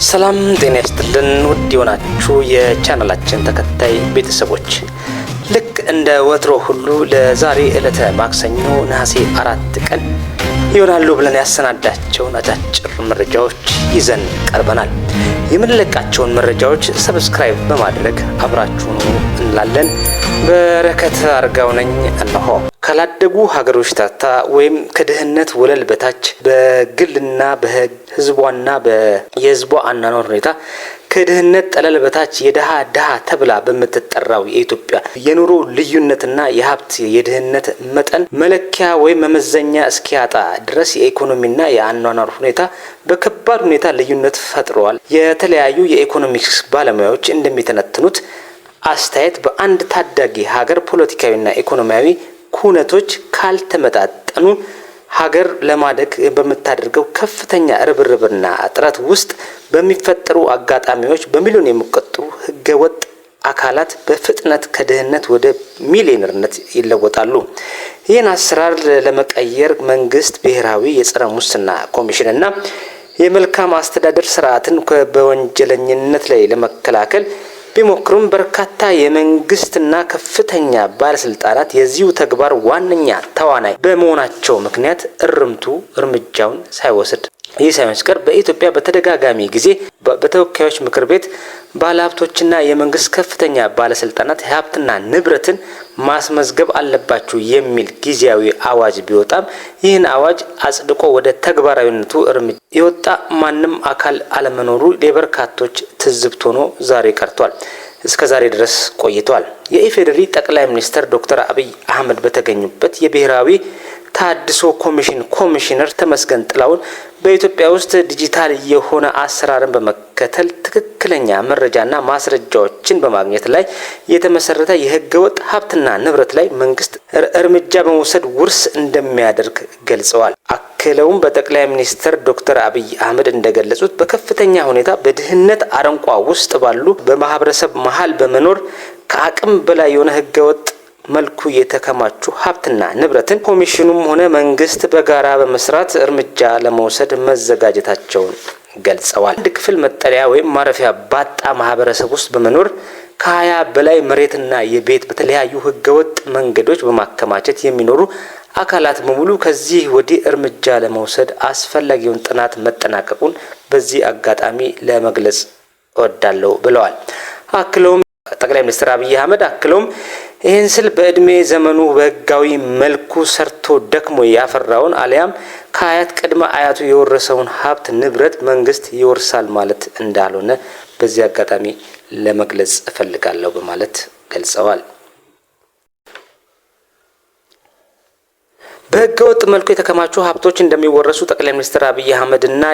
ሰላም ጤና ይስጥልን ውድ የሆናችሁ የቻናላችን ተከታይ ቤተሰቦች፣ ልክ እንደ ወትሮ ሁሉ ለዛሬ ዕለተ ማክሰኞ ነሐሴ 4 ቀን ይሆናሉ ብለን ያሰናዳቸውን አጫጭር መረጃዎች ይዘን ቀርበናል። የምንለቃቸውን መረጃዎች ሰብስክራይብ በማድረግ አብራችሁን እንላለን። በረከት አርጋው ነኝ። እነሆ ካላደጉ ሀገሮች ታታ ወይም ከድህነት ወለል በታች በግልና በህዝቧና የህዝቧ አኗኗር ሁኔታ ከድህነት ጠለል በታች የደሃ ደሃ ተብላ በምትጠራው የኢትዮጵያ የኑሮ ልዩነትና የሀብት የድህነት መጠን መለኪያ ወይም መመዘኛ እስኪያጣ ድረስ የኢኮኖሚና የአኗኗር ሁኔታ በከባድ ሁኔታ ልዩነት ፈጥሯል። የተለያዩ የኢኮኖሚክስ ባለሙያዎች እንደሚተነትኑት አስተያየት በአንድ ታዳጊ ሀገር ፖለቲካዊና ኢኮኖሚያዊ ኩነቶች ካልተመጣጠኑ ሀገር ለማደግ በምታደርገው ከፍተኛ ርብርብና ጥረት ውስጥ በሚፈጠሩ አጋጣሚዎች በሚሊዮን የሚቆጠሩ ህገወጥ አካላት በፍጥነት ከድህነት ወደ ሚሊዮነርነት ይለወጣሉ። ይህን አሰራር ለመቀየር መንግስት ብሔራዊ የጸረ ሙስና ኮሚሽንና የመልካም አስተዳደር ስርዓትን በወንጀለኝነት ላይ ለመከላከል ቢሞክሩም በርካታ የመንግስትና ከፍተኛ ባለስልጣናት የዚሁ ተግባር ዋነኛ ተዋናይ በመሆናቸው ምክንያት እርምጃውን ሳይወስድ ይህ ሳይመስከር በኢትዮጵያ በተደጋጋሚ ጊዜ በተወካዮች ምክር ቤት ባለሀብቶችና የመንግስት ከፍተኛ ባለስልጣናት ሀብትና ንብረትን ማስመዝገብ አለባቸው የሚል ጊዜያዊ አዋጅ ቢወጣም ይህን አዋጅ አጽድቆ ወደ ተግባራዊነቱ እርምጃ የወጣ ማንም አካል አለመኖሩ ለበርካቶች ትዝብት ሆኖ ዛሬ ቀርቷል። እስከ ዛሬ ድረስ ቆይቷል። የኢፌዴሪ ጠቅላይ ሚኒስትር ዶክተር አብይ አህመድ በተገኙበት የብሔራዊ ታድሶ ኮሚሽን ኮሚሽነር ተመስገን ጥላሁን በኢትዮጵያ ውስጥ ዲጂታል የሆነ አሰራርን በመከተል ትክክለኛ መረጃና ማስረጃዎችን በማግኘት ላይ የተመሰረተ የህገወጥ ሀብትና ንብረት ላይ መንግስት እርምጃ በመውሰድ ውርስ እንደሚያደርግ ገልጸዋል። አክለውም በጠቅላይ ሚኒስትር ዶክተር አብይ አህመድ እንደገለጹት በከፍተኛ ሁኔታ በድህነት አረንቋ ውስጥ ባሉ በማህበረሰብ መሀል በመኖር ከአቅም በላይ የሆነ ህገወጥ መልኩ የተከማቹ ሀብትና ንብረትን ኮሚሽኑም ሆነ መንግስት በጋራ በመስራት እርምጃ ለመውሰድ መዘጋጀታቸውን ገልጸዋል። አንድ ክፍል መጠለያ ወይም ማረፊያ ባጣ ማህበረሰብ ውስጥ በመኖር ከ20 በላይ መሬትና የቤት በተለያዩ ህገወጥ መንገዶች በማከማቸት የሚኖሩ አካላት በሙሉ ከዚህ ወዲህ እርምጃ ለመውሰድ አስፈላጊውን ጥናት መጠናቀቁን በዚህ አጋጣሚ ለመግለጽ እወዳለሁ ብለዋል። አክለውም ጠቅላይ ሚኒስትር አብይ አህመድ ይህን ስል በእድሜ ዘመኑ በህጋዊ መልኩ ሰርቶ ደክሞ ያፈራውን አሊያም ከአያት ቅድመ አያቱ የወረሰውን ሀብት ንብረት መንግስት ይወርሳል ማለት እንዳልሆነ በዚህ አጋጣሚ ለመግለጽ እፈልጋለሁ በማለት ገልጸዋል። በህገወጥ መልኩ የተከማቹ ሀብቶች እንደሚወረሱ ጠቅላይ ሚኒስትር አብይ አህመድና